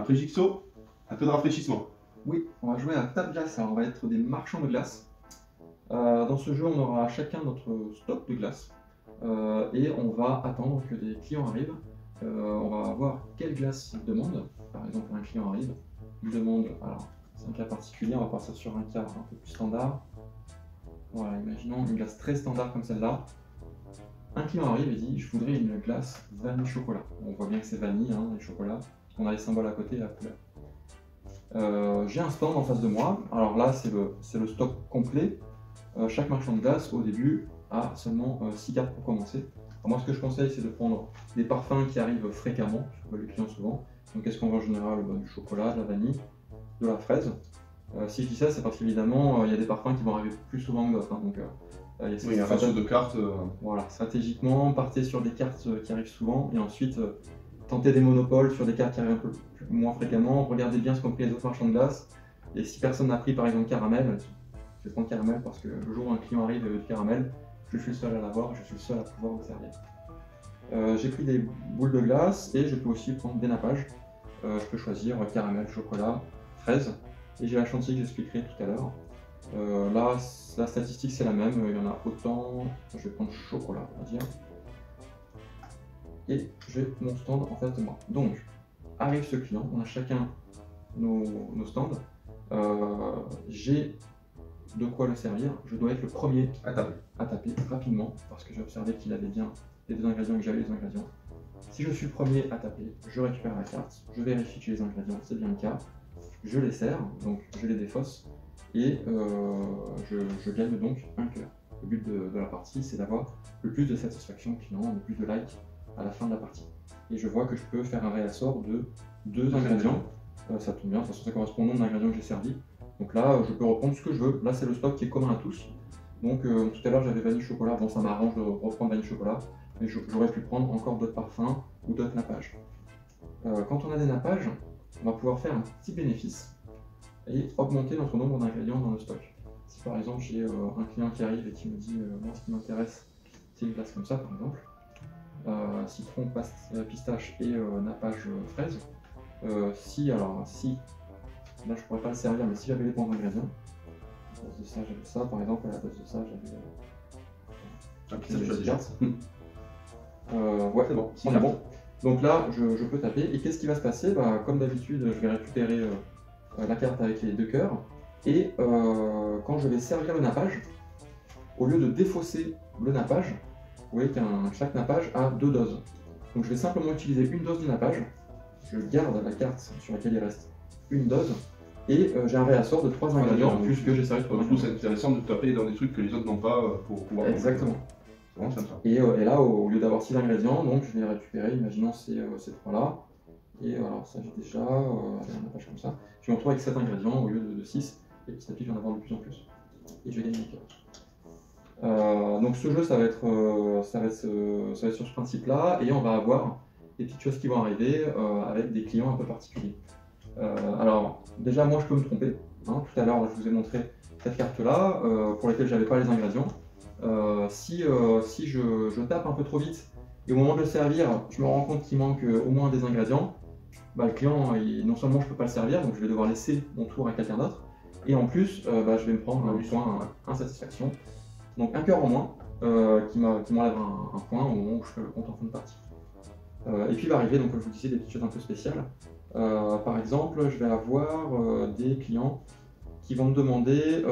Après Jigsaw, un peu de rafraîchissement. Oui, on va jouer à table glace, alors on va être des marchands de glace. Dans ce jeu, on aura chacun notre stock de glace et on va attendre que des clients arrivent. On va voir quelle glace ils demandent. Par exemple, un client arrive, il demande, alors c'est un cas particulier, on va partir sur un cas un peu plus standard. Voilà, imaginons une glace très standard comme celle-là. Un client arrive et dit je voudrais une glace vanille chocolat. On voit bien que c'est vanille hein, et chocolat. On a les symboles à côté et la couleur. J'ai un stand en face de moi. Alors là, c'est le stock complet. Chaque marchand de glace, au début, a seulement 6 cartes pour commencer. Alors moi, ce que je conseille, c'est de prendre des parfums qui arrivent fréquemment. Je vois les clients souvent. Donc, qu'est-ce qu'on voit en général? Du chocolat, de la vanille, de la fraise. Si je dis ça, c'est parce qu'évidemment, il y a des parfums qui vont arriver plus souvent que d'autres. Hein, donc, il y a un ratio de cartes. Voilà, stratégiquement, partez sur des cartes qui arrivent souvent et ensuite tentez des monopoles sur des cartes qui arrivent un peu moins fréquemment. Regardez bien ce qu'ont pris les autres marchands de glace. Et si personne n'a pris par exemple caramel, je vais prendre caramel parce que le jour où un client arrive et veut du caramel, je suis le seul à l'avoir, je suis le seul à pouvoir vous servir. J'ai pris des boules de glace et je peux aussi prendre des nappages. Je peux choisir caramel, chocolat, fraise. Et j'ai la chantilly que j'expliquerai tout à l'heure. Là, la statistique c'est la même, il y en a autant. Je vais prendre chocolat, on va dire. Et j'ai mon stand en face de moi. Donc, arrive ce client, on a chacun nos stands. J'ai de quoi le servir. Je dois être le premier à taper rapidement parce que j'ai observé qu'il avait bien les deux ingrédients et que j'avais les ingrédients. Si je suis le premier à taper, je récupère la carte, je vérifie que j'ai les ingrédients, c'est bien le cas. Je les sers, donc je les défausse et je gagne donc un cœur. Le but de la partie, c'est d'avoir le plus de satisfaction client, le plus de likes à la fin de la partie. Et je vois que je peux faire un réassort de 2 ingrédients. Ça tombe bien, de toute façon ça correspond au nombre d'ingrédients que j'ai servi. Donc là, je peux reprendre ce que je veux. Là, c'est le stock qui est commun à tous. Donc tout à l'heure, j'avais vanille chocolat. Bon, ça m'arrange de reprendre vanille chocolat, mais j'aurais pu prendre encore d'autres parfums ou d'autres nappages. Quand on a des nappages, on va pouvoir faire un petit bénéfice et augmenter notre nombre d'ingrédients dans le stock. Si par exemple j'ai un client qui arrive et qui me dit moi ce qui m'intéresse c'est une glace comme ça par exemple, citron, pistache et nappage fraise. Si, là je pourrais pas le servir mais si j'avais les bons ingrédients, à la base de ça j'avais ça par exemple, à la base de ça j'avais ouais c'est bon, on est bon. Donc là, je peux taper, et qu'est-ce qui va se passer? Comme d'habitude, je vais récupérer la carte avec les 2 cœurs, et quand je vais servir le nappage, au lieu de défausser le nappage, vous voyez que chaque nappage a 2 doses. Donc je vais simplement utiliser une dose du nappage, je garde la carte sur laquelle il reste une dose, et j'ai un réassort de 3 ingrédients en plus que j'ai servi. Du coup, c'est intéressant de taper dans des trucs que les autres n'ont pas pour pouvoir... Exactement. Et là, au lieu d'avoir 6 ingrédients, donc je vais récupérer, imaginons ces 3-là. Et alors ça j'ai déjà, un nappage comme ça. Je me retrouve avec 7 ingrédients au lieu de 6. Et petit à petit, je vais en avoir de plus en plus. Et je vais gagner des cœurs. Donc ce jeu, ça va être sur ce principe-là. Et on va avoir des petites choses qui vont arriver avec des clients un peu particuliers. Alors, déjà, moi, je peux me tromper. Hein. Tout à l'heure, je vous ai montré cette carte-là, pour laquelle je n'avais pas les ingrédients. Si je tape un peu trop vite et au moment de le servir, je me rends compte qu'il manque au moins des ingrédients, le client, non seulement je ne peux pas le servir, donc je vais devoir laisser mon tour à quelqu'un d'autre, et en plus, je vais me prendre un point insatisfaction. Donc un cœur en moins, qui m'enlève un point au moment où je fais le compte en fin de partie. Et puis il va arriver, donc comme je vous disais, des petites choses un peu spéciales. Par exemple, je vais avoir des clients qui vont me demander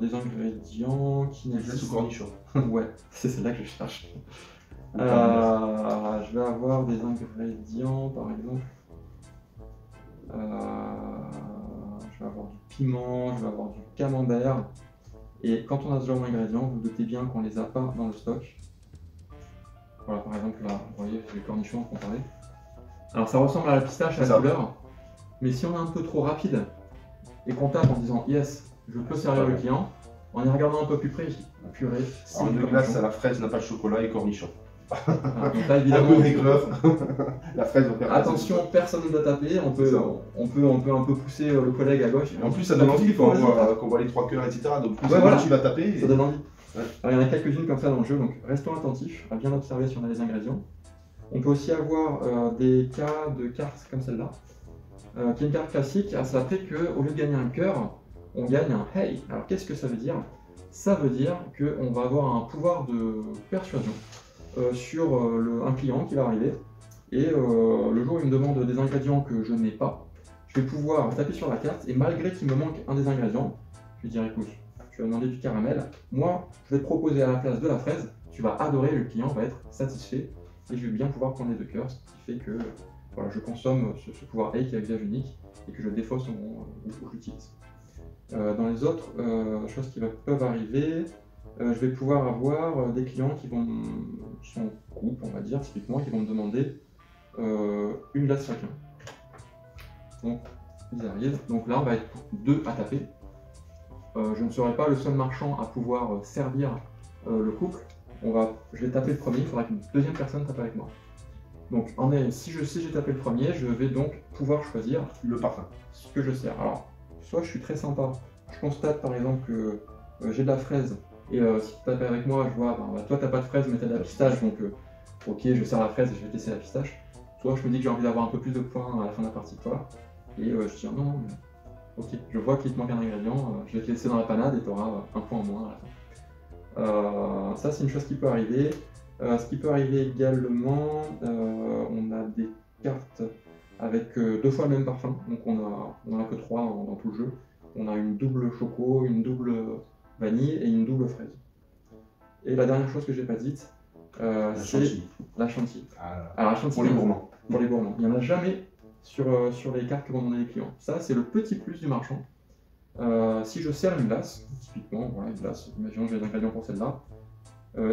des ingrédients qui n'existent pas. Cornichon. Ouais, c'est celle-là que je cherche. Je vais avoir des ingrédients, par exemple. Je vais avoir du piment, je vais avoir du camembert. Et quand on a ce genre d'ingrédients, vous doutez bien qu'on les a pas dans le stock. Voilà, par exemple, là, vous voyez, les cornichons à comparer. Alors ça ressemble à la pistache à la couleur, mais si on est un peu trop rapide, et qu'on tape en disant yes, je peux servir le client, en y regardant un peu plus près, purée. Alors une glace à la fraise, n'a pas de chocolat et cornichon. Donc là, évidemment, un peu raigleur. La fraise va faire attention, personne ne doit taper, on peut un peu pousser le collègue à gauche. En plus, ça donne envie qu'on voit les 3 cœurs, etc. Donc plus voilà, tu vas taper. Ça donne envie. Ouais. Alors, il y en a quelques-unes comme ça dans le jeu, donc restons attentifs à bien observer si on a les ingrédients. On peut aussi avoir des cas de cartes comme celle-là. qui est une carte classique, à ça fait qu'au lieu de gagner un cœur, on gagne un hey. Alors qu'est-ce que ça veut dire? Ça veut dire qu'on va avoir un pouvoir de persuasion sur un client qui va arriver. Et le jour où il me demande des ingrédients que je n'ai pas, je vais pouvoir taper sur la carte et malgré qu'il me manque un des ingrédients, je vais dire écoute, tu vas demander du caramel, moi je vais te proposer à la place de la fraise, tu vas adorer, le client va être satisfait et je vais bien pouvoir prendre les 2 cœurs, ce qui fait que voilà, je consomme ce pouvoir A qui est avec visage unique et que je défausse au moment où je l'utilise. Dans les autres choses qui peuvent arriver, je vais pouvoir avoir des clients qui sont en couple, on va dire, typiquement, qui vont me demander une glace chacun. Donc, ils arrivent. Donc là, on va être 2 à taper. Je ne serai pas le seul marchand à pouvoir servir le couple. Je vais taper le premier, il faudra qu'une deuxième personne tape avec moi. Donc, si j'ai tapé le premier, je vais donc pouvoir choisir le parfum. Ce que je sers. Alors, soit je suis très sympa, je constate par exemple que j'ai de la fraise, et si tu tapes avec moi, je vois, toi t'as pas de fraise mais t'as de la pistache, donc ok, je sers la fraise et je vais te laisser la pistache. Soit je me dis que j'ai envie d'avoir un peu plus de points à la fin de la partie que toi, et je dis non, mais ok, je vois qu'il te manque un ingrédient, je vais te laisser dans la panade et tu auras un point en moins à la fin. Ça, c'est une chose qui peut arriver. Ce qui peut arriver également, on a des cartes avec 2 fois le même parfum, donc on en a que 3 dans tout le jeu. On a une double choco, une double vanille et une double fraise. Et la dernière chose que j'ai pas dite, c'est la chantilly. Alors la chantilly, pour les gourmands. Pour les gourmands. Il n'y en a jamais sur les cartes que vont donner les clients. Ça, c'est le petit plus du marchand. Si je sers une glace, typiquement, voilà une glace, imaginons que j'ai des ingrédients pour celle-là,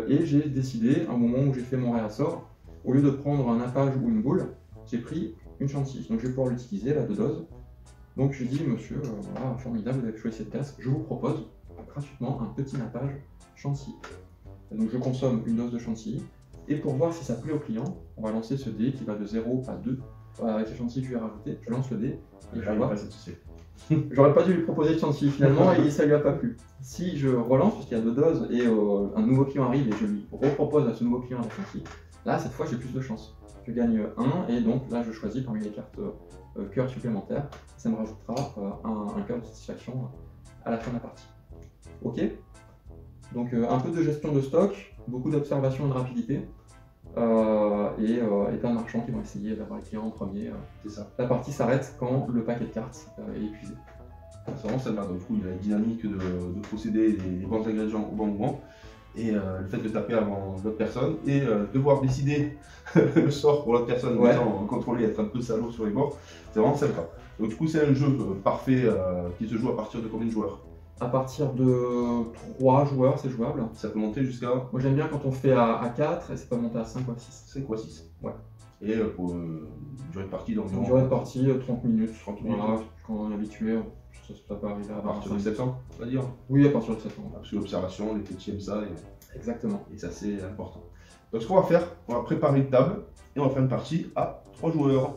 et j'ai décidé, à un moment où j'ai fait mon réassort, au lieu de prendre un nappage ou une boule, j'ai pris une chantilly. Donc je vais pouvoir l'utiliser, la 2 doses. Donc je dis, monsieur, voilà, formidable, vous avez choisi cette glace, je vous propose gratuitement un petit nappage chantilly. Et donc je consomme une dose de chantilly, et pour voir si ça plaît au client, on va lancer ce dé qui va de 0 à 2. Avec les chantilly que je vais rajouter, je lance le dé, et je vois. J'aurais pas dû lui proposer de chantilly finalement, et ça lui a pas plu. Si je relance, puisqu'il y a 2 doses, et un nouveau client arrive, et je lui repropose à ce nouveau client la chantilly, là, cette fois, j'ai plus de chance. Je gagne 1, et donc là, je choisis parmi les cartes cœur supplémentaires. Ça me rajoutera un cœur de satisfaction à la fin de la partie. Ok. Donc un peu de gestion de stock, beaucoup d'observation et de rapidité, et plein de marchands qui vont essayer d'avoir les clients en premier. C'est ça. La partie s'arrête quand le paquet de cartes est épuisé. C'est vraiment celle-là, donc du coup il y a la dynamique de procéder les bons ingrédients au bon moment, et le fait de taper avant l'autre personne, et devoir décider le sort pour l'autre personne, en étant contrôlé, être un peu salaud sur les bords, c'est vraiment sympa. Donc du coup c'est un jeu parfait qui se joue à partir de combien de joueurs? À partir de 3 joueurs, c'est jouable. Ça peut monter jusqu'à... Moi j'aime bien quand on fait à 4, et ça peut monter à 5 ou à 6. 5 ou à 6. Ouais. Et pour durée de partie d'environ... Durée de partie, 30 minutes. 30 minutes. Voilà, quand on est habitué, ça peut arriver à partir de 700, on va dire. Oui, à partir de 700. Parce que l'observation, les petits aiment ça. Et... Exactement. Et ça c'est important. Donc ce qu'on va faire, on va préparer une table, et on va faire une partie à 3 joueurs.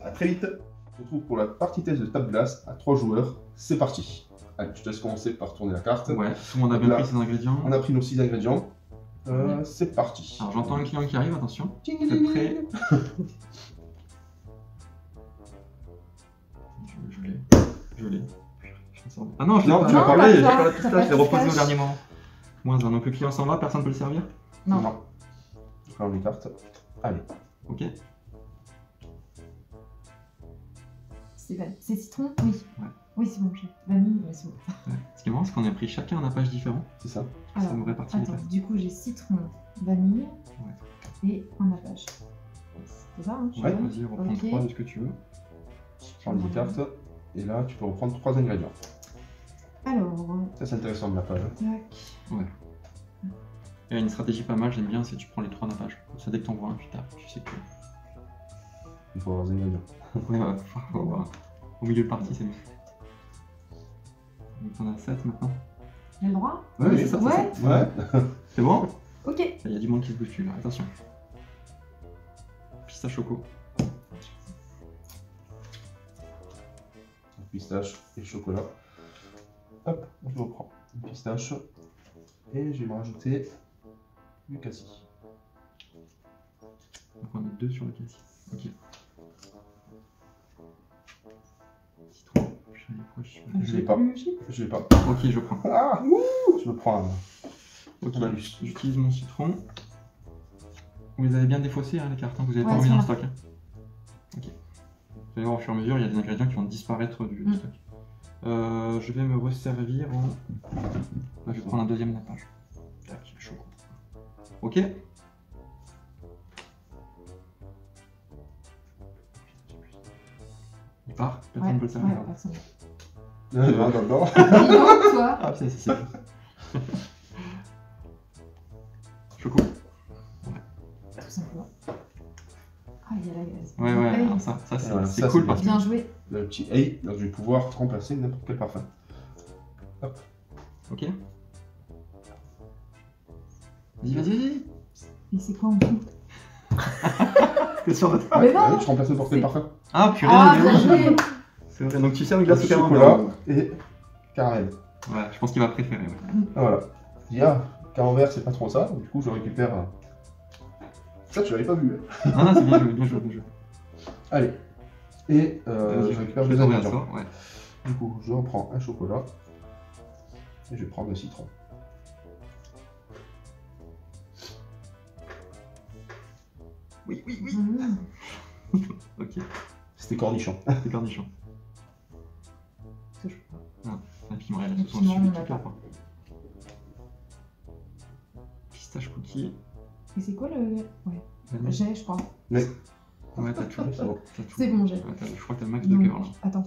A très vite. On se retrouve pour la partie test de table glace à 3 joueurs. C'est parti. Allez, je te laisse commencer par tourner la carte. Ouais, tout le monde a bien pris ses ingrédients. On a pris nos 6 ingrédients. C'est parti. Alors j'entends un client qui arrive, attention. C'est prêt. Je l'ai. Ah non, je l'ai pas. Tu l'as pas j'ai pas la pistache, je l'ai reposé au dernier moment. Moins un, donc le client s'en va, personne ne peut le servir? Non. Alors les cartes. Allez. Ok. Stéphane, c'est citron? Oui. Ouais. Oui, c'est bon, chef. Vanille, c'est bon. Ouais. Ce qui est marrant, c'est qu'on a pris chacun un nappage différent. C'est ça. Alors, ça nous répartit les places. du coup, j'ai citron, vanille et un nappage. C'est ça, hein? Ouais, vas-y, reprends 3 de ce que tu veux. Je prends les cartes. Et là, tu peux reprendre 3 ingrédients. Alors... Ça, c'est intéressant de la page. Tac. Ouais. Il y a une stratégie pas mal, j'aime bien, c'est que tu prends les 3 nappages. Comme ça, dès que t'en vois un, tu tapes. Tu sais que... Il faut avoir des ingrédients. Ouais, faut voir. Au milieu de partie, c'est mieux. Donc on a 7 maintenant. J'ai le droit? Ouais, c'est ça, ouais. c'est ça. Ouais. C'est bon? Ok. Il y a du monde qui se bouscule là, attention. Pistache choco. Pistache et chocolat. Hop, je reprends une pistache. Et je vais me rajouter du cassis. Donc on a 2 sur le cassis. Ok. Citron. Je l'ai pas. Je l'ai pas. Ok, je prends. Ah, je me prends un. Ok, j'utilise mon citron. Vous les avez bien défaussés, hein, les cartes, hein, vous avez pas Ouais, remis dans le ça stock. Hein. Ok. Vous allez voir, au fur et à mesure, il y a des ingrédients qui vont disparaître du stock. Je vais me resservir en... Là, je vais prendre un deuxième nappage. Tac, le choco. Ok. Il part. Personne ne peut le servir. Ouais, personne. Non. Dis-donc, toi. Ah, c'est. Choco. Tout simplement. Ah, il y a la glace. Ouais, Hey. alors ça c'est Voilà, c'est ça, cool c'est parce que... Bien joué. Le petit hey, donc je vais pouvoir remplacer n'importe quel parfum. Hop. Ok. Vas-y. Et c'est quoi en dessous? T'es sûr de toi? Mais non. Je remplace n'importe quel parfum. Ah, purée, Ah, bien bien joué. joué. C'est vrai, donc tu sers une glace au Chocolat camembert. et caramel. Ouais, je pense qu'il va préférer. Ouais. Voilà. Je dis, ah, camembert, c'est pas trop ça. Du coup, je récupère. Ça, tu l'avais pas vu. Non, c'est bien joué. Allez. Et je récupère je deux vais tomber à ingrédients. ça, ouais. Du coup, je reprends un chocolat. Et je vais prendre le citron. Oui. Mmh. Ok, C'était cornichon. c'est cornichon. Touche pas. Un piment, elle a Le son piment, suivi on tout a à pas. l'heure. Pistache cookie. Et c'est quoi le. Ouais. Vanille. J'ai, je crois. Mais Ouais, t'as tout. c'est bon. T'as tout. C'est bon, j'ai. Ouais, je crois que t'as le max de Donc, cœur là. attends.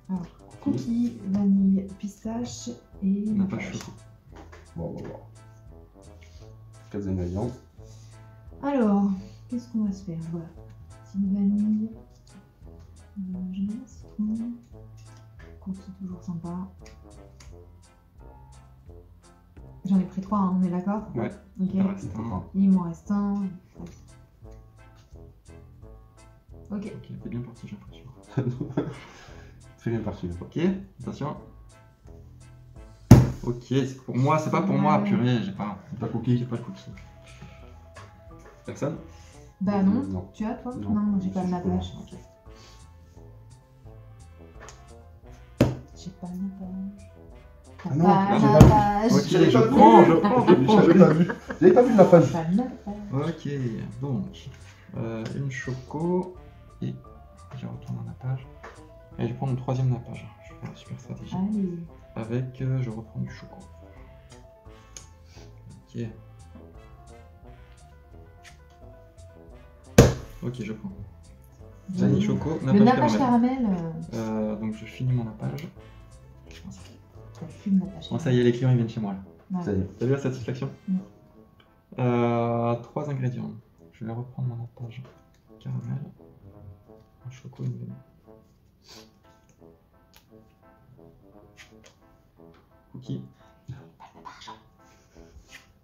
Alors, cookies, vanille, pistache et. On n'a pas de nappage. choco. Bon, on va voir. 4 ingrédients. Alors, qu'est-ce qu'on va se faire? Voilà. Petite vanille. J'aime bien le citron. Cookies, toujours sympa. J'en ai pris 3, hein, on est d'accord? Ouais. Ok. Il en reste un. Il m'en reste un. Ok. Ok, t'es bien parti, j'ai l'impression. Très bien parti. Ok, attention. Ok, c'est pour moi, c'est pas pour moi, purée, j'ai pas Pas cookie. le cookie. Personne? Bah non. Non. Tu as toi? Non. Non, j'ai pas le nappage. Ok. J'ai pas le nappage. Ah non, Pas j'ai le pas vu. nappage. Ok, J'avais je pas vu. prends. J'avais pas vu. J'avais pas vu la page. Pas le nappage. Ok, donc, une choco, et je retourne en nappage. Et je prends mon troisième nappage. Je fais la super stratégie. Allez. Avec, je reprends du choco. Ok. Ok, je prends. Vanille choco, Le nappage caramel. donc je finis mon nappage. Ça fume le nappage. Bon, ça y est, les clients ils viennent chez moi là. Ouais. Ça y est. T'as vu la satisfaction? Mm. 3 ingrédients. Je vais reprendre mon nappage caramel, un choco, une vanille. Cookie.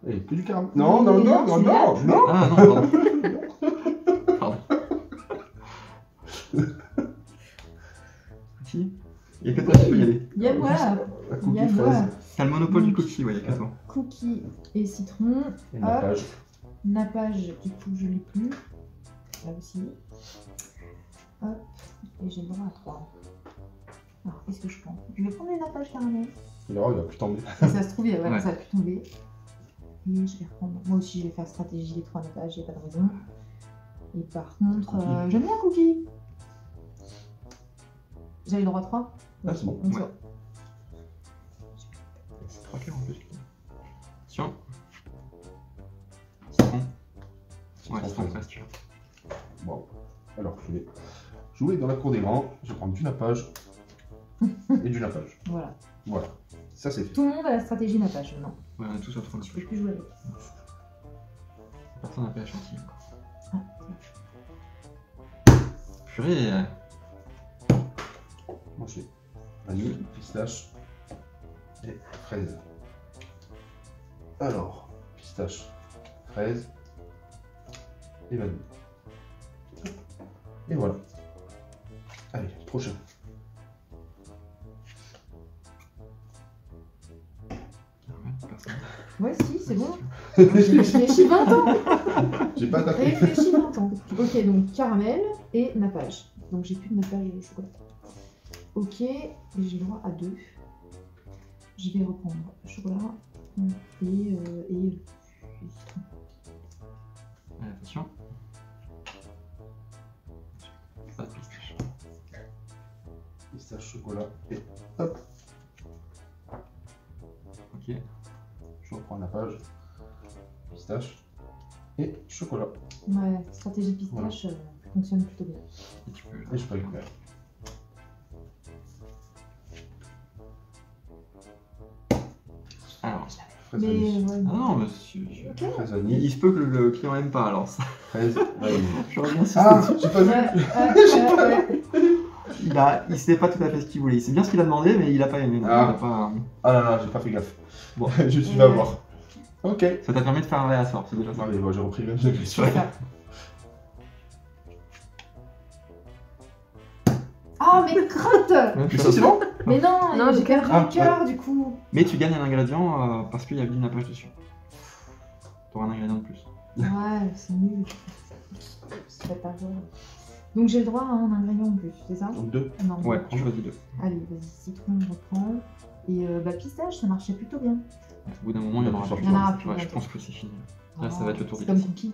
Et plus du caramel. Non. Non. Ah non, pardon. Pardon. Cookie. Il y a que toi qui peux y aller. Il y a moi. La Il y a cookie moi. fraise. T'as le monopole du cookie, ouais, il y a que toi. Cookies et citron. Et la page. Nappage, du coup, je l'ai plus. Là aussi. Hop. Et j'ai le droit à 3. Alors, qu'est-ce que je prends? Je vais prendre les nappages caramel. Alors, il va plus tomber. Si ça se trouve, voilà, Ouais. ça va plus tomber. Et je vais reprendre. Moi aussi, je vais faire stratégie des 3 nappages, j'ai pas de raison. Et par contre, Cookie. j'aime bien cookie. J'avais le droit à 3? Ah, c'est bon. Donc, Ouais. ça- C'est 3 cœurs en plus. Attention. Citron. Ouais, citron fraise, tu vois. Bon. Alors, je vais jouer dans la cour des grands. Je vais prendre du nappage. Et du nappage. Voilà. Voilà. Ça, c'est fait. Tout le monde a la stratégie nappage maintenant. Ouais, on est tous à 3 Je peux plus jouer avec. Personne n'a pas échantillé encore. Ah, Purée. Moi, j'ai vanille, pistache et fraise. Alors, pistache, fraise et vanille. Et voilà. Allez, prochain. Personne. Ouais, si, c'est bon. J'ai réfléchi 20 ans. J'ai pas attaqué. Réfléchi 20 ans. Ok, donc caramel et nappage. donc j'ai plus de nappage de chocolat. Ok, et j'ai le droit à 2. Je vais reprendre chocolat et Allez, attention. Pas de pistache. Pistache, chocolat et hop. Ok. Je reprends la page. Pistache et chocolat. ouais, stratégie pistache fonctionne plutôt bien. Et tu peux. Et je peux récupérer. Alors. Fraise Mais vanille. ouais, Ah non, mais ok. Fraise il vanille. se peut que le client aime pas alors ça. Fraise vanille. J'aurais bien insisté Ah, dessus. j'ai pas vu. Ouais. Il sait pas tout à fait ce qu'il voulait. C'est bien ce qu'il a demandé, mais il a pas aimé. Donc Ah. il a pas... Ah non, non, j'ai pas fait gaffe. Bon. Je suis va voir. Ok. Ça t'a permis de faire un réassort, c'est déjà ça. Non, mais bon, j'ai repris le jeu. Ah, mais crotte. Même Mais chose. ça, c'est bon. Mais non, Non, j'ai j'ai perdu Ah, le cœur du coup. Mais tu gagnes un ingrédient parce qu'il y a du nappage dessus. T'auras un ingrédient de plus. Ouais, c'est nul. C'est pas grave. Donc j'ai le droit à un ingrédient en plus, c'est ça? Donc 2. Non. Ouais, prends, je dis deux. Allez, vas-y, citron, je reprends. Et pistache, ça marchait plutôt bien. Au bout d'un moment, il y en aura pas Il y en aura plus, Ouais, je bientôt. pense que c'est fini. Là, ça va être le tour C'est des comme cassis. cookie.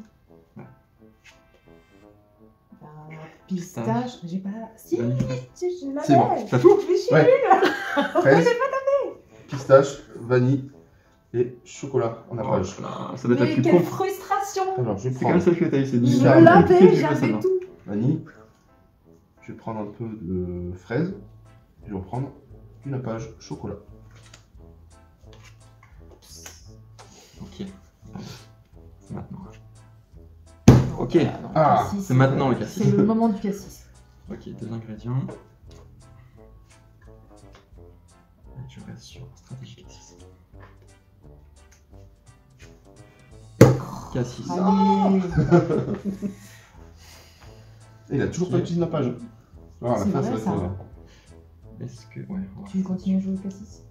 Ouais. Bah, pistache, j'ai pas. Si, Vanille. je l'avais. C'est bon. T'as tout? Mais je suis Ouais. nulle. Fraise, pistache, vanille et chocolat en Oh nappage. là, ça doit être la Mais plus quelle con. frustration. Alors, je vais C'est quand même prendre celle que t'as eu, c'est Je bizarre. l'avais, j'avais tout. vanille. Je vais prendre un peu de fraise. Et je vais reprendre du nappage chocolat. Ok. Allez. C'est maintenant. Ok. Non, Ah, cassis, c'est maintenant le cassis. C'est le moment du cassis. Ok, deux ingrédients. Et je reste sur stratégie cassis. Cassis. Allez. Et il a toujours pas de petit nappage. Ah, à la C'est fin, vrai, ça va ça. être. Est-ce que. Ouais, on va Tu veux continuer à jouer au cassis?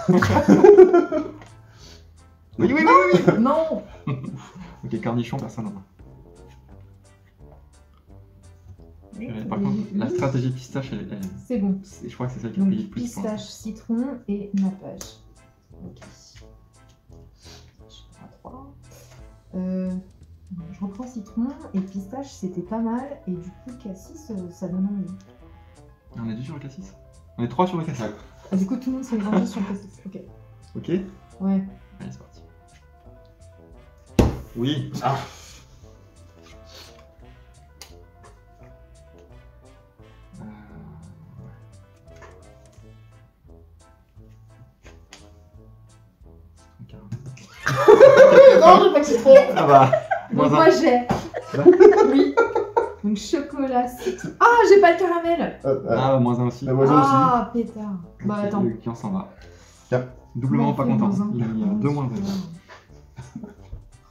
Ouais, cassis. Oui, oui, oui, oui. Non. Ok, cornichon, personne n'en a. Purée, par contre, la stratégie pistache, C'est bon. je crois que c'est celle qui a payé le Donc plus. pour l'instant. pistache, citron et nappage. Ok. Je prends 3. Je reprends citron et pistache, c'était pas mal. Et du coup, cassis, ça donne envie. On est deux sur le cassis. On est trois sur le cassis. Ah, du coup, tout le monde s'est mélangé sur le cassis. Ok. Ok. Ouais. Allez, c'est parti. Oui. Ah, Non, j'ai pas de citron. Ah bah. Donc Moins moi un. j'ai. Oui. Donc chocolat, citron. Ah, j'ai pas le caramel. Ah, moins un aussi. la voisin aussi. Ah, pétard. Bah Ok, attends. le client s'en va. Tiens. Doublement pas content. Moins un. Il a mis 2 moins 20.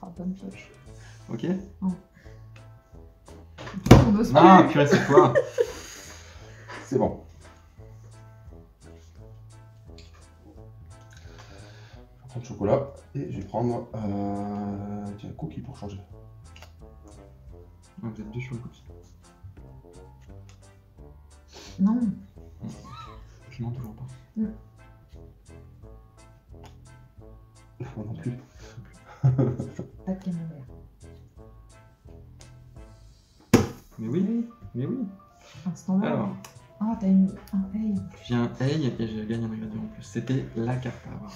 Ah, bonne pioche. Ok. On n'ose Ah, plus. purée, c'est toi. C'est bon. Je vais prendre le chocolat et je vais prendre tiens, cookie pour changer. Ah, vous êtes deux sur le cookie. Non. Je mens toujours pas. Moi non plus. Pas de camembert. Mais oui, mais oui. Un standard. Alors, Ah, t'as une. Ah, hey. j'ai un hey et j'ai gagné un ingrédient en plus. C'était la carte à avoir.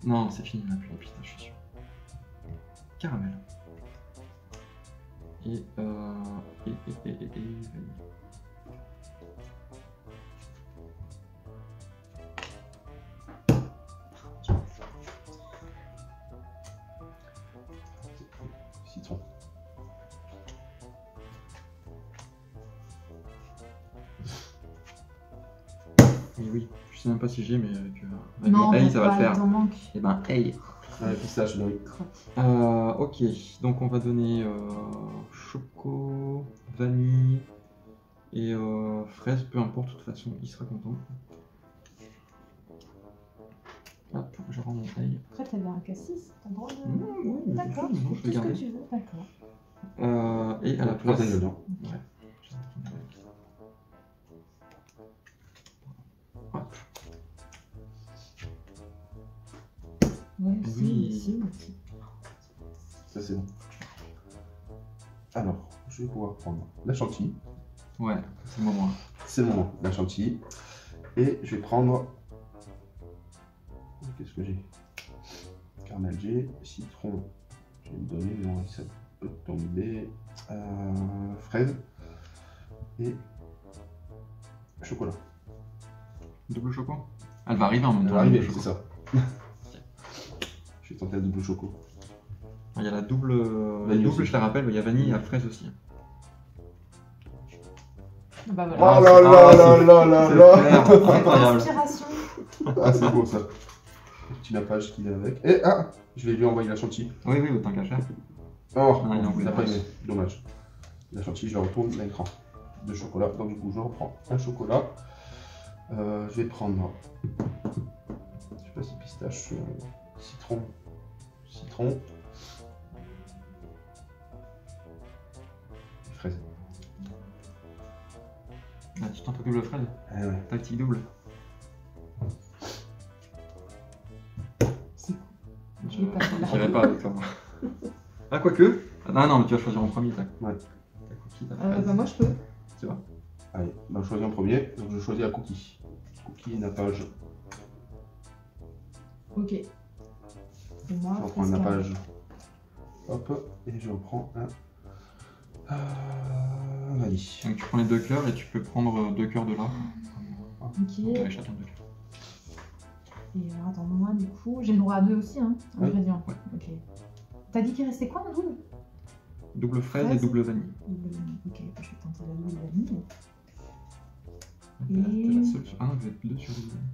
Non, c'est fini, on n'a plus la pistache, je suis sûr. Caramel. Et vanille. Citron. Mais oui, je sais même pas si j'ai, mais avec Non, mon hey, t'as ça va le pas, faire. il t'en manque. Et ben hey. Pistache, oui. Ok, donc on va donner choco, vanille et fraise, peu importe, de toute façon, il sera content. Hop, je rends mon hey. Après, t'avais un cassis. T'as le droit de. Oui, D'accord, je tu vais fais tout ce que garder. tu veux. D'accord. Et à la Trois place. ingrédients. Ouais. Hop. Ouais, Oui. si. Ça c'est bon. Alors, je vais pouvoir prendre la chantilly. Ouais, c'est le moment. C'est le moment, la chantilly. Et je vais prendre. Qu'est-ce que j'ai? Caramel G, citron. Je vais me donner, mais ça peut tomber. Fraise. Et chocolat. Double choco. Elle va arriver en même Elle temps. va arriver, double c'est choco. ça. Je vais tenter la double choco. Il y a la double. Vanille double, aussi. je la rappelle, il y a vanille et il y a fraise aussi. Bah Oh voilà. là là là là C'est là! clair, incroyable. Inspiration. Ah, c'est beau ça. Petit nappage qui vient avec. Et ah! Je vais lui envoyer la chantilly. Oui, oui, autant qu'à faire. Oh, Ah, il en il voulait n'a pas pas. aimé. Dommage. La chantilly, je la retourne à l'écran. De chocolat. Donc du coup, je reprends un chocolat. Je vais prendre. Je sais pas si pistache, citron. Citron. Et fraise. Ah, tu tentes double fraise. Ah ouais. Tactique double. C'est cool. Je l'ai pas fait là. j'irai pas avec toi. Ah, quoique. Ah non, mais tu vas choisir en premier ta Ouais. cookie, ta fraise. Bah moi je peux. Tu vois. Allez, bah, je choisis en premier. Donc je choisis la cookie. Cookie, nappage. Ok. Et moi, Je reprends un fraise nappage. Hop. Et je reprends un. Vanille. Donc tu prends les 2 cœurs et tu peux prendre 2 cœurs de là. Ok. Avec chacun 2 cœurs. Et alors attends, moi du coup, j'ai le droit à 2 aussi, hein, Oui. ingrédients. Ouais. Ok. T'as dit qu'il restait quoi en double? Double fraise et Fraise. double vanille. Double vanille. Ok, je vais tenter la double vanille. T'es la seule. Ah non, vous êtes 2 sur double vanille.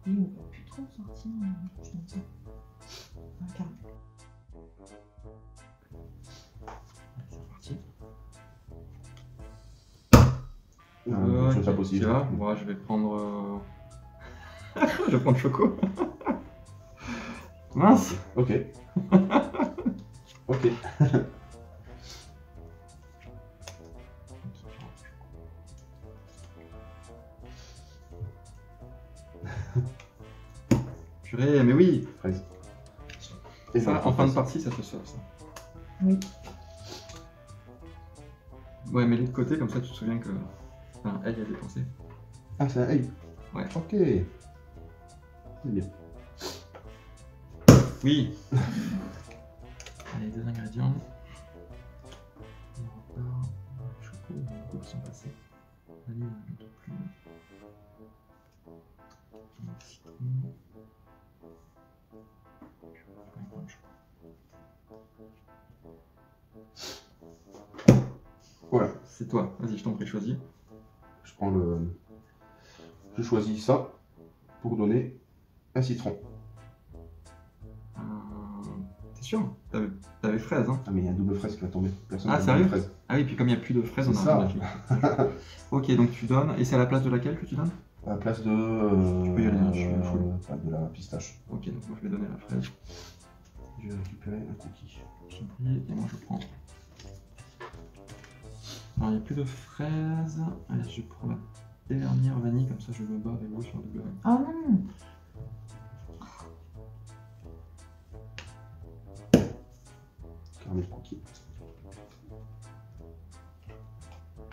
Et on peut plus trop sortir. Je tente ça. Un caramel. C'est parti. Je fais pas possible. Tu vois, moi je vais prendre. Je vais prendre Choco. Mince. Ok. Ok. Purée, mais oui. Fraise. Et Ça, voilà, en fin de fraise. partie, ça se sort ça. Oui. Ouais, mets-les de côté, comme ça tu te souviens que. Enfin, elle y a dépensé. Ah, c'est un hey. Ouais. Ok. C'est bien. Oui. Allez, 2 ingrédients. On repart. Choco, beaucoup qui sont passés. Vanille, un peu plus. Citron. Voilà. C'est toi, vas-y, je t'en prie, choisis. Je prends le. Je choisis ça pour donner un citron. T'es sûr? T'avais fraise, hein? Ah, mais il y a un double fraise qui va tomber. Personne Ah, n'a sérieux? double fraise. Ah oui, puis comme il n'y a plus de fraises, on C'est a ça. un Ok, donc tu donnes. Et c'est à la place de laquelle que tu donnes? À la place de. Tu peux y aller, hein, je suis full. pas de la pistache. Ok, donc moi je vais donner la fraise. Je vais récupérer un cookie. Je t'en prie, et moi je prends. Alors il n'y a plus de fraises. Allez, je prends la dernière vanille, comme ça je me bats avec vous sur la double vanille. Oh non. Caramel cookie.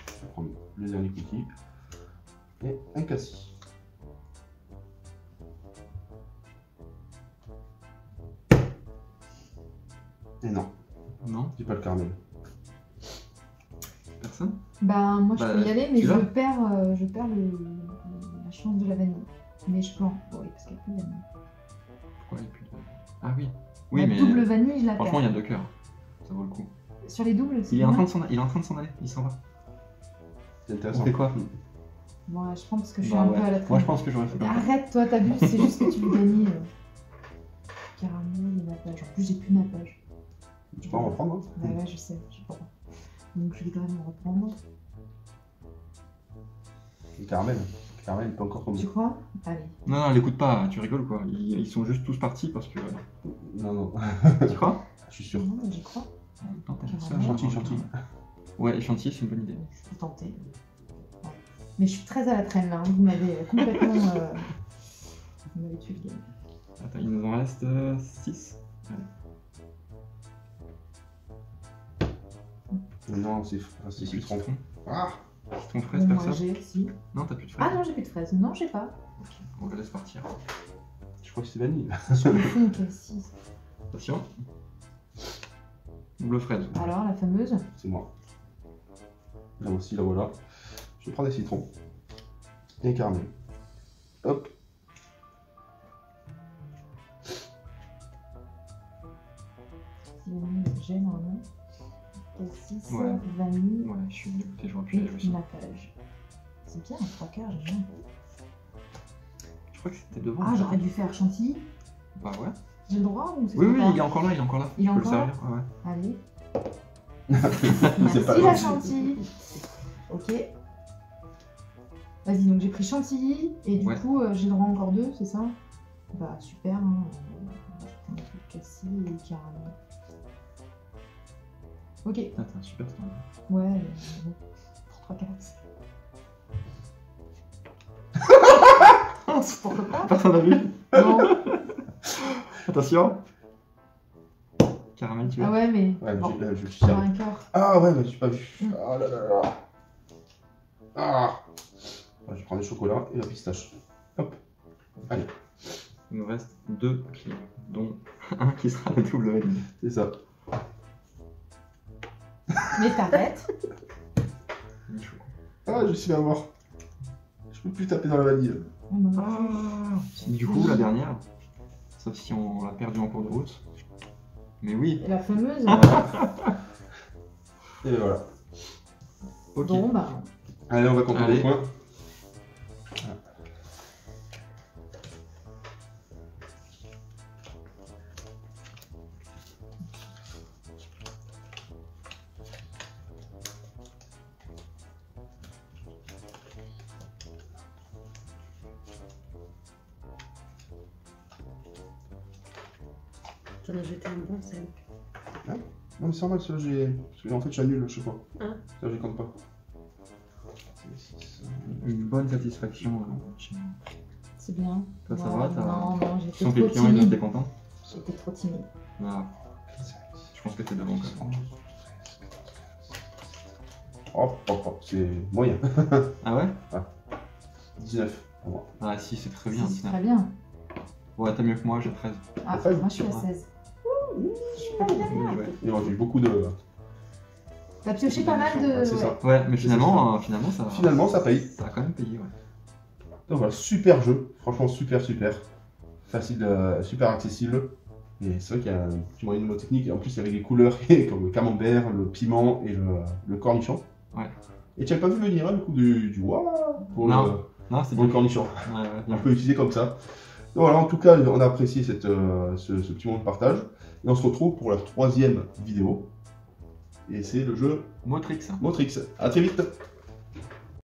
Je vais prendre le dernier cookie. Et un cassis. Et non, Non? j'ai pas le caramel. Personne? Bah moi je Bah, peux y aller, mais tu je vas perds la chance de la vanille. Mais je peux en... Oui, parce qu'il n'y a plus de vanille. Pourquoi il n'y a plus de. Ah oui. Oui, La mais. double vanille, je la Franchement, il perds. y a 2 cœurs. Ça vaut le coup. Sur les doubles, c'est Il est en combien train de s'en aller. Il s'en va. C'est intéressant. On fait quoi? Moi je prends parce que je suis Bah un ouais. peu à la Moi traîne. je pense que j'aurais fait comme ça. Arrête, toi t'abuses, c'est juste que tu veux gagner. Caramel et nappage. En plus, j'ai plus nappage. Tu peux en reprendre, hein? Bah ouais, je sais, je pas. Donc je vais quand même reprendre. Le caramel. Le caramel, il peut encore tomber. Tu crois? Allez. Non, non, l'écoute pas, tu rigoles quoi. Ils sont juste tous partis parce que. Non, non. Tu crois? Je suis sûr. Non, mais j'y crois. En même temps, t'as Carrément. ça, hein. Chantilly. Ouais, chantilly, c'est une bonne idée. Je peux tenter. Ouais. Mais je suis très à la traîne là, hein. Vous m'avez complètement. Vous m'avez tué le game. Attends, il nous en reste 6. Non, c'est citron. Ah, Citron fraise, Bon, moi personne. j'ai, si. Non, t'as plus de fraises. Ah non, j'ai plus de fraises. Non, j'ai pas. Ok, on va laisser partir. je crois que c'est vanille. Je me fous, ok, si. Attention. Double fraise. Alors, la fameuse. C'est moi. Là aussi, là voilà. Je vais prendre des citrons. Et un caramel. Hop. J'ai normalement. Cassis, Ouais. vanille Ouais, je suis dégoûté, j'aurais pu et y aller aussi. nappage. C'est bien, 3 quarts, j'aime bien. Je crois que c'était devant. Ah, j'aurais dû faire chantilly. Bah ouais. J'ai le droit ou c'est Oui, trop oui, tard il est encore là, il est encore là. Il est Je peux encore le là servir, ouais. Allez. C'est pas Merci la gentil. chantilly. Ok. Vas-y, donc j'ai pris chantilly et du Ouais. coup j'ai le droit à encore 2, c'est ça? Bah super, hein. Je vais prendre un truc cassis et caramel. Ok, Ah, t'as un super stand. ouais, bon. Pour 3 quarts. Pourquoi pas? Personne n'a vu. Non. Attention. Caramel, tu veux. Ah ouais, mais. Ouais, mais bon, je j'ai tire. un cœur. Ah ouais, mais j'ai pas vu. Mm. Ah là là là. Ah. Ouais, je prends des chocolats et la pistache. Hop. Allez, Il nous reste 2 clients, dont un qui sera le double vanille. c'est ça. Mais t'arrêtes. Michou. Ah, je suis à mort. Je peux plus taper dans la vanille. Ah, du coup, la dernière, sauf si on l'a perdu en cours de route. Mais oui. Et la fameuse. Et voilà. Ok. Bon, bah. Allez, on va compter Allez. les points. T'en as jeté un bon, Sam. Non, mais c'est normal, celui-là, j'ai. Parce que en fait, j'annule à chaque fois. Ah. Ça, je les compte pas. Une bonne satisfaction. Chez moi. C'est bien. Toi, ça Ouais, va, t'as- Non, non, j'étais Sans tes trop clients, ils étaient timide. contents. J'étais trop timide. Ah, je pense que t'es devant quand même. Hop, hop, hop, c'est moyen. Ah ouais. 19 pour moi. Ah si, c'est très bien. C'est Tina. très bien. Ouais, t'as mieux que moi, j'ai 13. Ah, Très moi je suis à bien. 16. Bien joué. Et moi, j'ai eu beaucoup de. T'as pioché pas mal de. Ouais, c'est ça. Ouais, mais finalement, finalement, ça, Finalement, ça paye. ça a quand même payé, ouais. Donc voilà, super jeu. Franchement, super, super. Facile, super accessible. Et c'est vrai qu'il y a un petit moyen mnémotechnique. Et en plus, avec des couleurs comme le camembert, le piment et le cornichon. Ouais. Et tu n'avais pas vu venir hein, le coup du waouh pour Non. Non, c'est pour le bien. cornichon. Ouais, ouais, On bien. peut l'utiliser comme ça. Donc voilà, en tout cas, on a apprécié ce petit moment de partage. Et on se retrouve pour la 3e vidéo. Et c'est le jeu Motrix. Motrix. À très vite.